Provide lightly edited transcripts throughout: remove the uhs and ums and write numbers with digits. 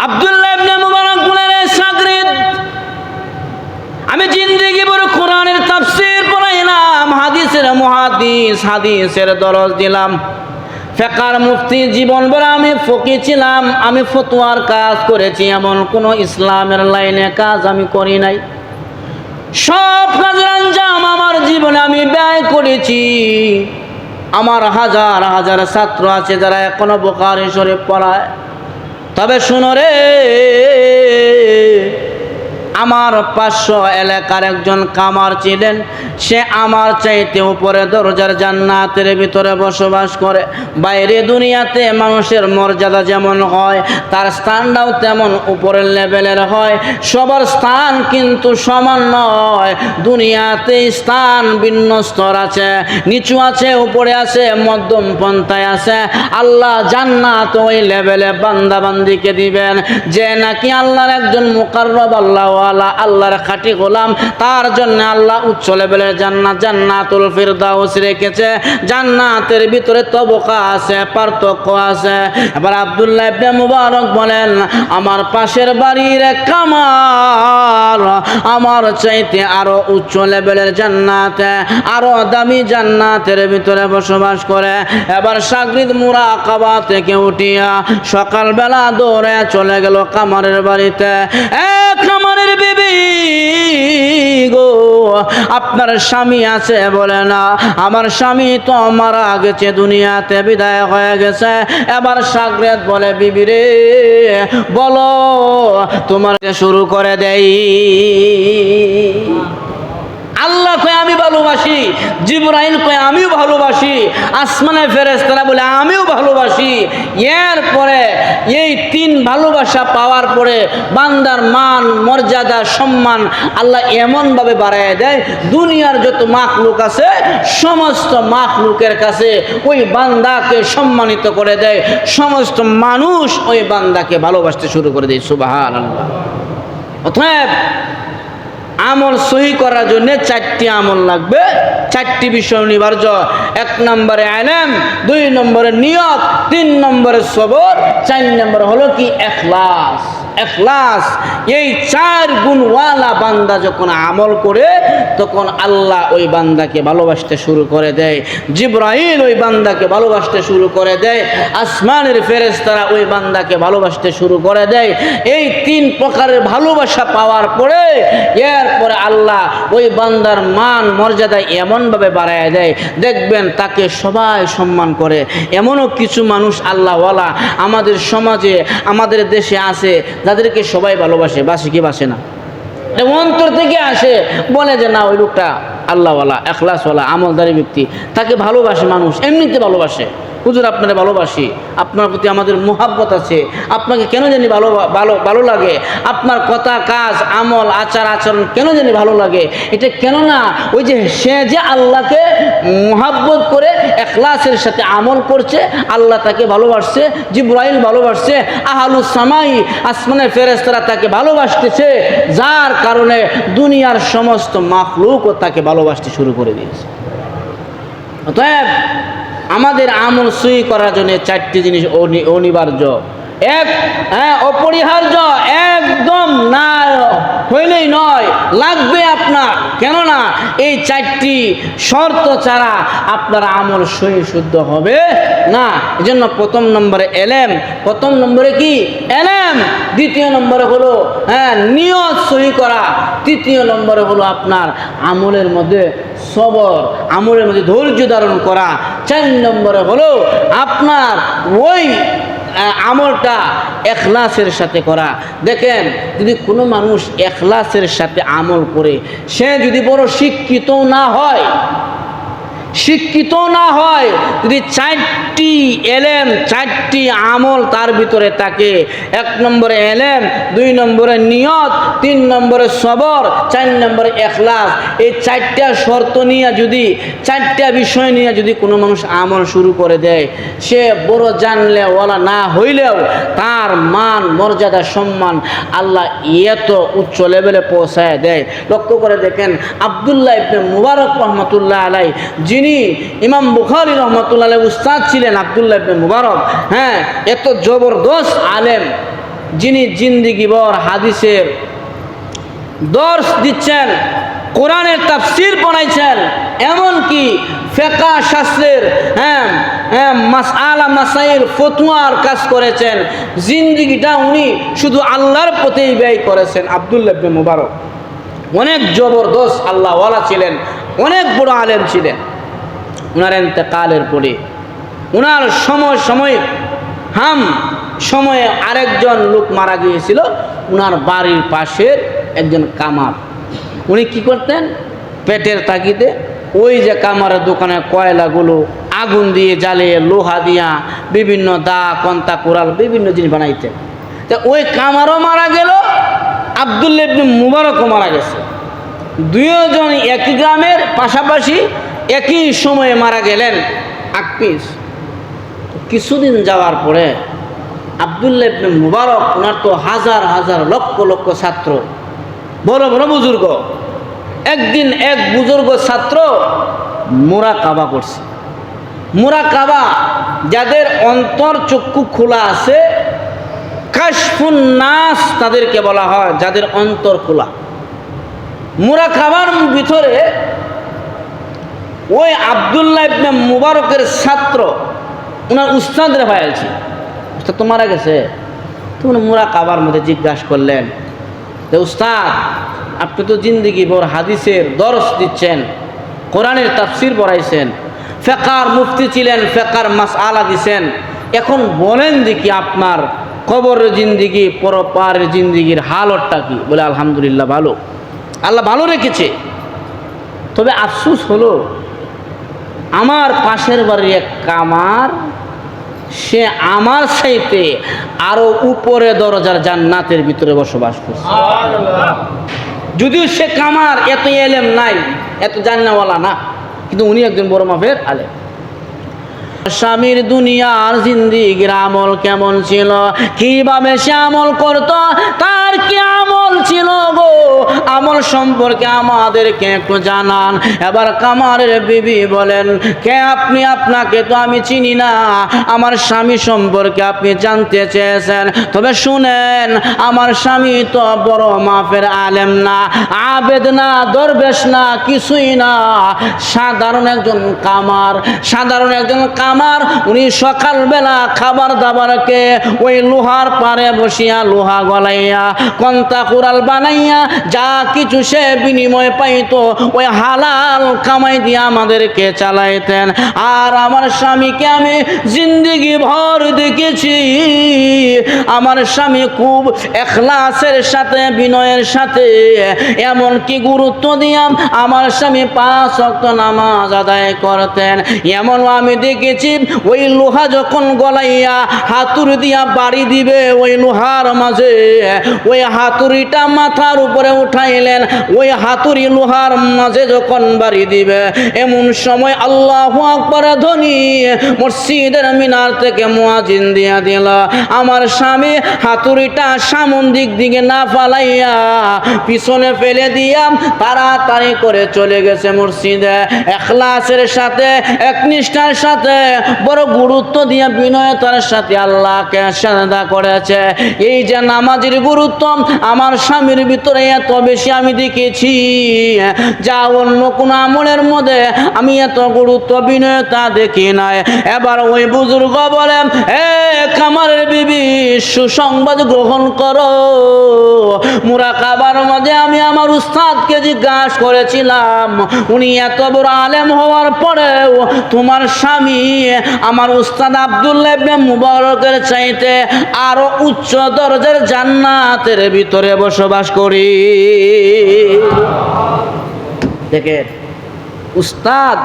আব্দুল্লাহ ইবনে মুবারক বলেন, শাগরিদ, আমি জিন্দেগি ভর কোরআনের তাফসীর পড়াইলাম, হাদিসের মুহাদ্দিস, হাদিসের দরস দিলাম, ফিকহের মুফতি, জীবন ভর আমি ফকি ছিলাম, আমি ফতোয়ার কাজ করেছি, এমন কোন ইসলামের লাইনে কাজ আমি করি নাই। সব কাজের আঞ্জাম আমার জীবনে আমি ব্যয় করেছি। আমার হাজার হাজার ছাত্র আছে যারা এখনো বুখারী শরীফ পড়ায়। তবে শুনো রে, আমার 500 এলাকার একজন কামার ছিলেন, সে আমার চাইতে উপরে দরজার জান্নাতের ভিতরে বসবাস করে। বাইরে দুনিয়াতে মানুষের মর্যাদা যেমন হয়, তার স্থানটাও তেমন উপরের লেভেলের হয়। সবার স্থান কিন্তু সমান নয়। দুনিয়াতে স্থান ভিন্ন স্তর আছে, নিচু আছে, উপরে আছে, মধ্যম পন্থায় আছে। আল্লাহ জান্নাত ওই লেভেলে বান্দা বান্দিকে দিবেন যে নাকি আল্লাহর একজন মুকাররব, আল্লাহর খাঁটি গোলাম। তার জন্য আল্লাহ উচ্চ লেভেলের জান্নাত, জান্নাতুল ফিরদাউস রেখেছে। জান্নাতের ভিতরে তবকা আছে, পার্থক্য আছে। এবার আব্দুল্লাহ ইবনে মুবারক বলেন, আমার পাশের বাড়ির কামার আমার চাইতে আরো উচ্চ লেভেলের জান্নাতে, আরো দামি জান্নাতের ভিতরে বসবাস করে। এবার শাগরিদ মুরাকাবা থেকে উঠিয়া সকালবেলা দৌড়ে চলে গেল কামারের বাড়িতে। কামারের বিবি গো, আপনার স্বামী আছে? বলে না, আমার স্বামী তো মারা গেছে, দুনিয়াতে বিদায় হয়ে গেছে। এবার শাগরিদ বলে, বিবি রে বলো, তোমার শুরু করে দেই। আল্লাহ কয় আমি ভালোবাসি, জিবরাইল কয় আমিও ভালোবাসি, আসমানের ফেরেশতারা বলে আমিও ভালোবাসি। এরপরে এই 3 ভালোবাসা পাওয়ার পরে বান্দার মান, মর্যাদা, সম্মান আল্লাহ এমনভাবে বাড়ায় দেয়, দুনিয়ার যত মাখলুক আছে সমস্ত মাখলুকের কাছে ওই বান্দাকে সম্মানিত করে দেয়। সমস্ত মানুষ ওই বান্দাকে ভালোবাসতে শুরু করে দেয়। সুবহানাল্লাহ। অতএব আমল সহি করার জন্য 4টি আমল লাগবে, 4টি বিষয় অনিবার্য। 1 নম্বরে ইলম, 2 নম্বরে নিয়ত, 3 নম্বরে সবর, 4 নম্বর হলো কি ইখলাস। ইখলাস, এই 4 গুণওয়ালা বান্দা যখন আমল করে তখন আল্লাহ ওই বান্দাকে ভালোবাসতে শুরু করে দেয়। জিবরাইল ওই বান্দাকে ভালোবাসতে শুরু করে দেয়। আসমানের ফেরেশতারা ওই বান্দাকে ভালোবাসতে শুরু করে দেয়। এই 3 প্রকারের ভালোবাসা পাওয়ার পরে এরপরে আল্লাহ ওই বান্দার মান মর্যাদা এমনভাবে বাড়ায় দেয়, দেখবেন তাকে সবাই সম্মান করে। এমনও কিছু মানুষ আল্লাহওয়ালা আমাদের সমাজে, আমাদের দেশে আছে, যাদেরকে সবাই ভালোবাসে। বাসে কি বাসে না? অন্তর থেকে আসে, বলে যে না ওই লোকটা আল্লাহওয়ালা, ইখলাসওয়ালা, আমলদারি ব্যক্তি, তাকে ভালোবাসে মানুষ, এমনিতে ভালোবাসে। হুজুর আপনারা ভালোবাসি, আপনার প্রতি আমাদের মুহাব্বত আছে, আপনাকে কেন জানি ভালো লাগে, আপনার কথা, কাজ, আমল, আচার আচরণ কেন জানি ভালো লাগে। এটা কেন না, ওই যে সে যে আল্লাহকে মুহাব্বত করে ইখলাসের সাথে আমল করছে, আল্লাহ তাকে ভালোবাসছে, জিবরাইল ভালোবাসছে, আহলুস সামাই, আসমানের ফেরেশতারা তাকে ভালোবাসতেছে, যার কারণে দুনিয়ার সমস্ত মাখলুকও তাকে ভালোবাসতে শুরু করে দিয়েছে। অতএব আমাদের আমল সহি করার জন্য 4টি জিনিস অনিবার্য। 1, অপরিহার্য, একদম না হইলেই নয়, লাগবে আপনার। কেননা এই 4টি শর্ত ছাড়া আপনার আমল সহি শুদ্ধ হবে না। এজন্য 1 নম্বরে ইলম, 1 নম্বরে কি ইলম, 2 নম্বরে হলো নিয়ত সহি করা, 3 নম্বরে হলো আপনার আমলের মধ্যে সবর, আমলের মধ্যে ধৈর্য ধারণ করা, 4 নম্বরে হলো আপনার ওই আমলটা ইখলাসের সাথে করা। দেখেন, যদি কোনো মানুষ ইখলাসের সাথে আমল করে, সে যদি বড় শিক্ষিত না হয়, যদি 4টি ইলম, 4টি আমল তার ভিতরে থাকে, 1 নম্বরে ইলম, 2 নম্বরে নিয়ত, 3 নম্বরে সবর, 4 নম্বরে ইখলাস, এই 4টা শর্ত নিয়ে যদি, 4টা বিষয় নিয়ে যদি কোনো মানুষ আমল শুরু করে দেয়, সে বড় জানলে ওয়ালা না হইলেও তার মান, মর্যাদা, সম্মান আল্লাহ এত উচ্চ লেভেলে পৌঁছায় দেয়। লক্ষ্য করে দেখেন, আব্দুল্লাহ ইবনে মুবারক রহমতুল্লাহ আলাই, যিনি ইমাম বুখারী রহমতুল্লাহ আলাই উস্তাদ ছিলেন, আব্দুল্লাহ ইবনে মুবারক, এত জবরদস্ত আলেম, যিনি জিন্দিগিভর হাদিসের দর্শ দিচ্ছেন, কোরআনের তাফসীর পড়াইছেন, এমনকি ফিকহ শাস্ত্রের মাসআলা মাসাইল ফতোয়ার কাজ করেছেন। জিন্দিগিটা উনি শুধু আল্লাহর পথেই ব্যয় করেছেন। আব্দুল্লাহ ইবনে মুবারক অনেক জবরদস্ত আল্লাহওয়ালা ছিলেন, অনেক বড় আলেম ছিলেন। উনার ইন্তেকালের পরে উনার সময়ে আরেকজন লোক মারা গিয়েছিল, উনার বাড়ির পাশের একজন কামার। উনি কি করতেন? পেটের তাগিদে ওই যে কামারের দোকানে কয়লাগুলো আগুন দিয়ে জ্বালিয়ে লোহা দিয়া বিভিন্ন দা কন্তা কোরাল বিভিন্ন জিনিস বানাইতেন। তো ওই কামারও মারা গেল, আব্দুল্লাহ ইবনে মুবারকও মারা গেছে। দুইজন একই গ্রামের পাশাপাশি একই সময়ে মারা গেলেন আকপিস। কিছুদিন যাওয়ার পরে আব্দুল্লাহ ইবনে মুবারক, ওনার তো হাজার হাজার লক্ষ লক্ষ ছাত্র, বড় বড় বুজুর্গ, একদিন এক বুজুর্গ ছাত্র মুরাকাবা করছে। মুরাকাবা যাদের অন্তর চক্ষু খোলা আছে, কাশফুন নাস তাদেরকে বলা হয়, যাদের অন্তর খোলা। মুরাকাবার ভিতরে ওই আব্দুল্লাহ ইবনে মুবারকের ছাত্র ওনার উস্তাদরে পাইছে, উস্তাদ তো মারা গেছে। তো উনি মুরাকাবার মধ্যে জিজ্ঞাসা করলেন যে উস্তাদ, আপনি তো জিন্দিগি ভর হাদিসের দর্শ দিচ্ছেন, কোরআনের তাফসীর পড়াইছেন, ফিকহার মুফতি ছিলেন, ফিকহার মাসআলা দিছেন, এখন বলেন দেখি আপনার কবরের জিন্দিগি পরপারের জিন্দিগির হালতটা কি? বলে আলহামদুলিল্লাহ ভালো, আল্লাহ ভালো রেখেছে। তবে আফসোস হলো আমার পাশের বাড়ির এক কামার, সে আমার চাইতে আরো উপরে দরজার জান্নাতের ভিতরে বসবাস করছে। যদিও সে কামার এত এলেম নাই, এত জান্নাওয়ালা না, কিন্তু উনি একজন বড় মাপের আলেম। স্বামীর দুনিয়ার জিন্দিগির আমল কেমন ছিল, কিভাবে সে আমল করত, তার কি আমল ছিল গো, আমল সম্পর্কে আমাদেরকে একটু জানান। এবার কামারের বিবি বলেন, কে আপনি? আপনাকে তো আমি চিনি না, আমার স্বামী সম্পর্কে আপনি জানতে চেয়েছেন। তবে শুনেন, আমার স্বামী তো বড় মাপের আলেম না, আবেদ না, দরবেশ না, কিছুই না, সাধারণ একজন কামার। উনি সকালবেলা খাবার দাবারকে ওই লোহার পারে বসিয়া লোহা গলাইয়া কন্তা কুড়াল বানাইয়া যা কিছু সে বিনিময় পাইতো ওই হালাল কামাই দিয়ে আমাদেরকে চালাইতেন। আর আমার স্বামীকে আমি জিন্দিগি ভর দেখেছি, আমার স্বামী খুব এখলাসের সাথে, বিনয়ের সাথে, এমন কি গুরুত্ব দিয়াম আমার স্বামী 5 ওয়াক্ত নামাজ আদায় করতেন। এমনও আমি দেখেছি ওই লোহা যখন গলাইয়া হাতুড়ি দিয়া বাড়ি দিবে ওই লোহার মাঝে, ওই হাতুড়িটা মাথার উপরে উঠাইলেন, ওই হাতুড়ি লোহার মাঝে যখন বাড়ি দিবে, এমন সময় আল্লাহু আকবার ধ্বনি মসজিদের মিনার থেকে মুয়াজ্জিন দিয়া দিল। আমার স্বামী হাতুড়িটা সামন দিকে না ফালাইয়া পিছনে ফেলে দিয়া তাড়াতাড়ি করে চলে গেছে মসজিদে। এখলাসের সাথে, একনিষ্ঠার সাথে, বড় গুরুত্ব দিয়ে বিনয়তার সাথে আল্লাহকে সাজদা করেছে। এই যে নামাজের গুরুত্ব আমার স্বামীর ভিতরে এত বেশি আমি দেখেছি, যা অন্য কোন আমলের মধ্যে আমি এত গুরুত্ব বিনয়তা দেখি নাই। এবার ওই বুজুর্গ বলে, এ কামারের বিবি, সুসংবাদ গ্রহণ করো। মুরাকাবার মাঝে আমি আমার উস্তাদকে জিজ্ঞাসা করেছিলাম, উনি এত বড় আলেম হওয়ার পরেও তোমার স্বামী আমার উস্তাদ আব্দুল্লাহ ইবনে মুবারকের চাইতে আরো উচ্চ দরজার জান্নাতের ভিতরে বসবাস করি। দেখেন, উস্তাদ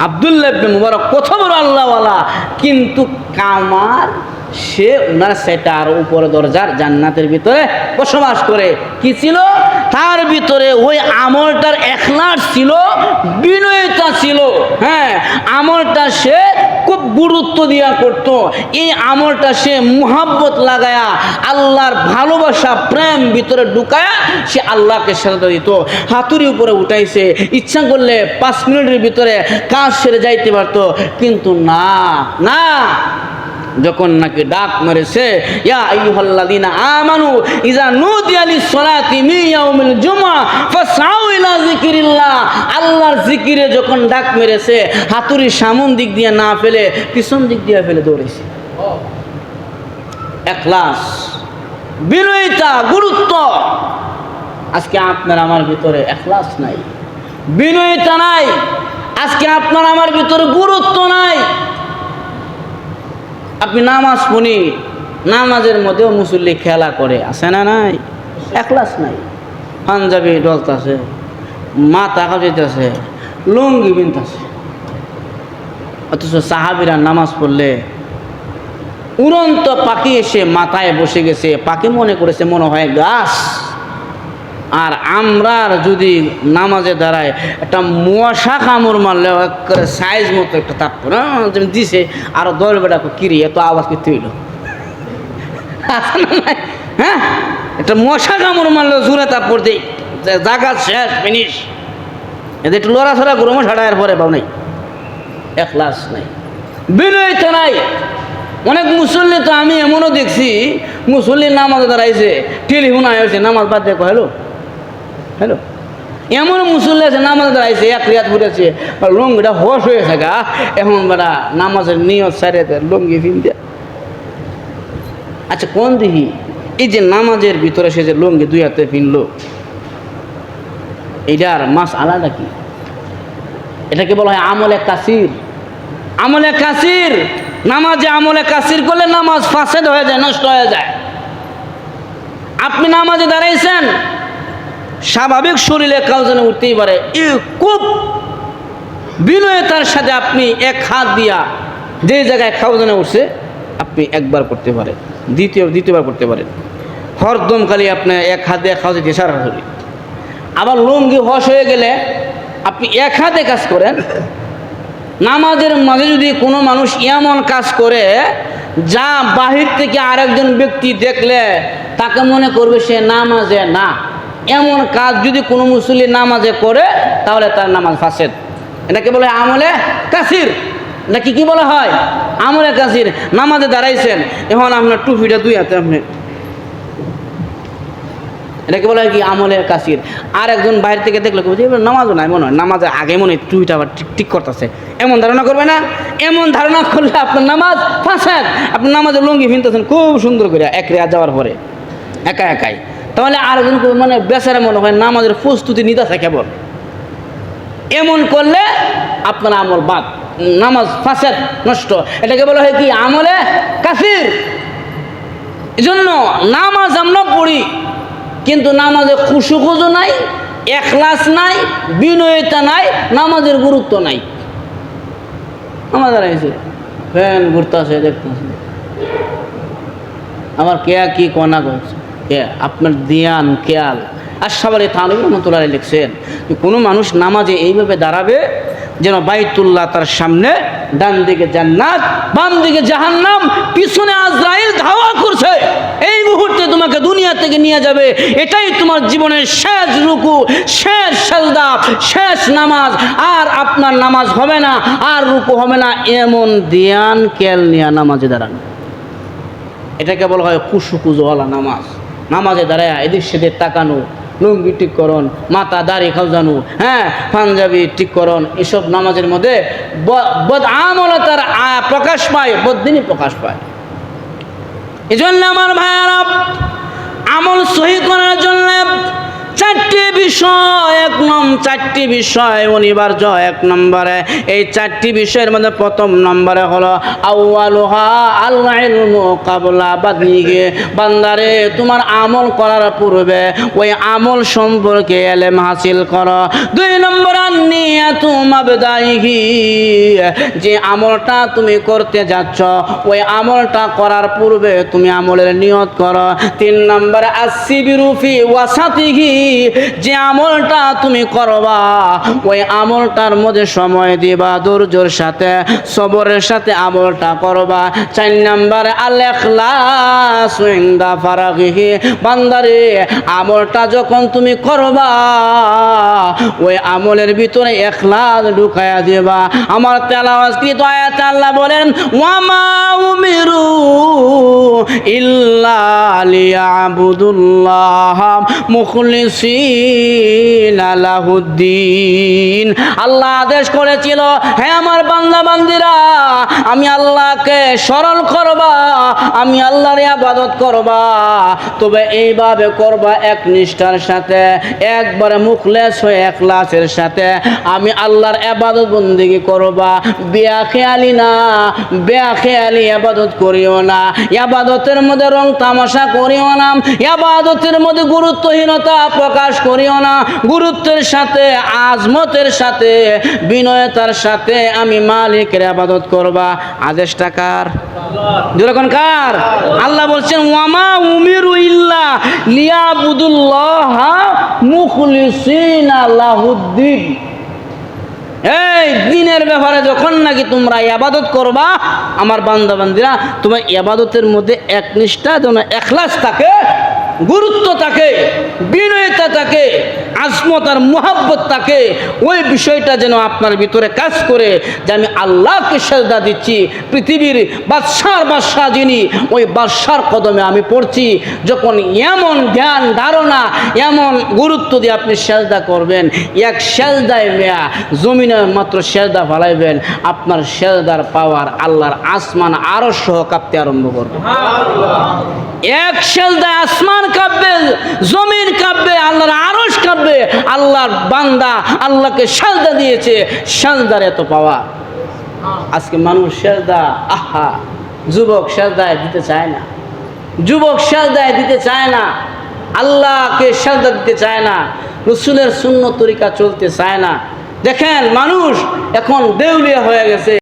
আব্দুল্লাহ ইবনে মুবারক কত বড় আল্লাহওয়ালা, কিন্তু কামার সে ওনার সেটা আর উপরে দরজার জান্নাতের ভিতরে বসবাস করে। কি ছিল তার ভিতরে? ওই আমলটার এখলাস ছিল, বিনয়তা ছিল। হ্যাঁ, আমলটা সে খুব গুরুত্ব দিয়া করত। এই আমলটা সে মুহাব্বত লাগায়া, আল্লাহর ভালোবাসা প্রেম ভিতরে ঢুকায়া সে আল্লাহকে সাজদা দিত। হাতুড়ি উপরে উঠাইছে, ইচ্ছা করলে 5 মিনিটের ভিতরে কাজ সেরে যাইতে পারতো, কিন্তু না, যখন নাকি ডাক মেরেছে, ইয়া আইয়ুহাল্লাযীনা আমানু ইযা নুদিয়া লিস-সালাতি মিন ইয়াউমিল জুমআ ফাসআউ ইলা যিকরিল্লাহ। আল্লাহর জিকিরে যখন ডাক মেরেছে, হাতুড়ি সামন দিক দিয়ে না ফেলে পিছন দিক দিয়ে ফেলে দৌড়েছে। ইখলাস, বিনয়তা, গুরুত্ব। আজকে আপনার আমার ভিতরে ইখলাস নাই, বিনয়তা নাই। আজকে আপনার আমার ভিতরে গুরুত্ব নাই। আপনি নামাজ পড়ি, নামাজের মধ্যেও মুসল্লি খেলা করে, আছে না নাই? ইখলাস নাই। পাঞ্জাবি ডলতাছে, মাথা খাওয়াইতেছে, লুঙ্গি বিনতেছে। অথচ সাহাবীরা নামাজ পড়লে উড়ন্ত পাখি এসে মাথায় বসে গেছে, পাখি মনে করেছে মনে হয় গাছ। আর আমরার যদি নামাজে দাঁড়ায় একটা মশা কামড় মারলে একেবারে সাইজ মতো একটা তাৎপর যেমন দিছে, আরো 10 বেটা কিরি এত আওয়াজ করতে হইল। হ্যাঁ, একটা মশা কামড় মারলে জোরে তাৎপর দেই, জায়গা শেষ, ফিনিশ। এদের একটু লড়াছড়া করো, মশাটার পরে পাও নাই। ইখলাস নাই, বিনয়তা নাই। অনেক মুসল্লি তো আমি এমনও দেখছি, মুসল্লি নামাজে দাঁড়াইছে, টেলিফোন আসছে, নামাজ বাদ দেখো হ্যালো হ্যালো। এমন মুসল্লি আছে নামাজে দাঁড়াইছে, এক রিয়াত পড়েছে, লুঙ্গিটা হোস হয়েছে গা, এখন বেড়া নামাজের নিয়ত সারে লুঙ্গি ফিন দেয়। আচ্ছা কোন দিহি এই যে নামাজের ভিতরে সে যে লুঙ্গি 2 হাতে ফিনলো, এটার মাস আলাদা কি? এটাকে বলা হয় আমলে কাসির। আমলে কাসির, নামাজে আমলে কাসির করলে নামাজ ফাসেদ হয়ে যায়, নষ্ট হয়ে যায়। আপনি নামাজে দাঁড়াইছেন, স্বাভাবিক শরীরে কাউজনে উঠতেই পারে, খুব বিনয়তার সাথে আপনি এক হাত দিয়া যে জায়গায় কাউজনে উঠছে আপনি একবার করতে পারেন, দ্বিতীয়বার করতে পারেন। হরদম খালি আপনি এক হাত দিয়ে খাওয়া যেতে সারা শরীর। আবার লুঙ্গি হস হয়ে গেলে আপনি এক হাতে কাজ করেন। নামাজের মাঝে যদি কোনো মানুষ এমন কাজ করে যা বাহির থেকে আরেকজন ব্যক্তি দেখলে তাকে মনে করবে সে নামাজে না, এমন কাজ যদি কোনো মুসল্লি নামাজে করে তাহলে তার নামাজ ফাসেদ। এটাকে বলে আমলে কাসির। নাকি কি বলা হয়? আমলে কাসির। নামাজে দাঁড়াইছেন, এখন আপনার টুপিটা 2 হাতে আপনি, এটাকে বলা হয় কি আমলে কাসির। আর একজন বাইরে থেকে দেখলে নামাজও নাই মনে হয়, নামাজের আগে মনে হয় টুইটা আবার ঠিক করতেছে, এমন ধারণা করবে না? এমন ধারণা করলে আপনার নামাজ ফাসাদ। আপনি নামাজের লুঙ্গি ফিনতেছেন খুব সুন্দর করে এক রিয়াত যাওয়ার পরে একা একাই, তাহলে আরেকজন মানে বেচারা মনে হয় নামাজের প্রস্তুতি নিতেছে কেবল। এমন করলে আপনার আমল বাদ, নামাজ ফাসাদ, নষ্ট। এটাকে বলা হয় কি আমলে কাসির। এজন্য নামাজ আমরা পড়ি, কিন্তু নামাজে খুশু নাই, ইখলাস নাই, বিনয়তা নাই, নামাজের গুরুত্ব নাই। নামাজ দাঁড়াইছে, ফ্যান ঘুরতেছে, দেখতেছে, আমার কেয়া কি কনা করছে, কে আপনার ধ্যান খেয়াল। আর সবারই তানবীর রহমাতুল্লাহ আলাইহি লিখছেন কোনো মানুষ নামাজে এইভাবে দাঁড়াবে যেন বাইতুল্লাহ তার সামনে, ডান দিকে জান্নাত, বাম দিকে জাহান্নাম, পিছনে আজরাইল ধাওয়া করছে, এই মুহূর্তে তোমাকে দুনিয়া থেকে নিয়ে যাবে। এটাই তোমার জীবনের শেষ রুকু, শেষ সাজদা, শেষ নামাজ। আর আপনার নামাজ হবে না, আর রুকু হবে না। এমন ধ্যান খেয়াল নিয়ে নামাজে দাঁড়ানো, এটাকে বলা হয় খুশুকুজওয়ালা নামাজ। নামাজে দাঁড়ায় এদিক সেদিক তাকানো, লুঙ্গি ঠিক করন, মাথা দাড়ি খাওয়ানো, হ্যাঁ পাঞ্জাবি ঠিক করন, এসব নামাজের মধ্যে বদ আমলতার প্রকাশ পায়, বদ্দিনই প্রকাশ পায়। এই জন্য আমার ভাইয়ারা, আমল সহি করার জন্য 4টি বিষয় অনিবার্য। 1 নম্বরে, এই 4টি বিষয়ের মধ্যে প্রথম নম্বরে হলো আউয়ালুহা আল ইলমু ক্বাবলা বাদিহি। বান্দারে, তোমার আমল করার পূর্বে ওই আমল সম্পর্কে ইলম হাসিল করো। 2 নম্বর নিয়াতু মাবদাইহি, যে আমলটা তুমি করতে যাচ্ছ ওই আমলটা করার পূর্বে তুমি আমলের নিয়ত করো। 3 নম্বর আসসিবিরু ফি ওয়াসাতিহি, যে আমলটা তুমি করবা, ওই আমলটার মধ্যে সময় দিবা, ধৈর্যের সাথে সবরের সাথে আমলটা করবা। 4 নম্বরে আল ইখলাস ইনদা ফারাগিহি, বান্দারে আমলটা যখন তুমি করবা ওই আমলের ভিতরে ইখলাস ঢুকায়া দিবা। আমার তেলাওয়াতকৃত আয়াতে আল্লাহ বলেন ওয়ামা উমিরু ইল্লা লিয়াবুদুল্লাহ মুখলিসিনা লাহুদ্দিন। আল্লাহ আদেশ করেছিল, হে আমার বান্দা বান্দিরা, আমি আল্লাহকে স্মরণ করবা, আমি আল্লাহর ইবাদত করবা, তবে এইভাবে করবা এক নিষ্ঠার সাথে, একবারে মুখলেস হয়ে ইখলাসের সাথে আমি আল্লাহর ইবাদত বন্দেগী করবা। বেখেয়ালি না, বেখেয়ালি ইবাদত করিও না, ইবাদতের মধ্যে রং তামাশা করিও না, ইবাদতের মধ্যে গুরুত্বহীনতা প্রকাশ করিও না। গুরুত্বের সাথে, আজমতের সাথে, বিনয়তার সাথে আমি মালিকের ইবাদত করবা। আদেশটা কার? যেরকম কার? আল্লাহ বলছেন ওয়ামা উমিরু ইল্লা লিয়াবুদুল্লাহ মুখলিসিনা লাহুদ্দিন। এই দিনের ব্যাপারে যখন নাকি তোমরা ইবাদত করবা আমার বান্দা বান্দিরা, তোমার ইবাদতের মধ্যে একনিষ্ঠা যেন ইখলাস থাকে, গুরুত্ব থাকে, বিনয়তা থাকে, আজমত আর মুহাব্বত থাকে, ওই বিষয়টা যেন আপনার ভিতরে কাজ করে যে আমি আল্লাহকে সেজদা দিচ্ছি, পৃথিবীর বাদশাহ যিনি, ওই বাদশার কদমে আমি পড়ছি। যখন এমন ধ্যান ধারণা, এমন গুরুত্ব দিয়ে আপনি সেজদা করবেন, এক সেজদায় মেয়া জমিনে মাত্র সেজদা ফালাইবেন, আপনার সেজদার পাওয়ার আল্লাহর আসমান আরো সহ কাঁপতে আরম্ভ করবে। এক সেজদায় আসমান কাঁপবে, জমিন কাঁপবে, আল্লাহর আরশ কাঁপবে। আল্লাহর বান্দা আল্লাহকে সেজদা দিয়েছে, সেজদার এত পাওয়ার। আজকে মানুষ সেজদা, আহা, যুবক সেজদায় দিতে চায় না, যুবক সেজদায় দিতে চায় না, আল্লাহকে সেজদা দিতে চায় না, রাসূলের সুন্নত তরিকা চলতে চায় না। দেখেন মানুষ এখন দেউলিয়া হয়ে গেছে।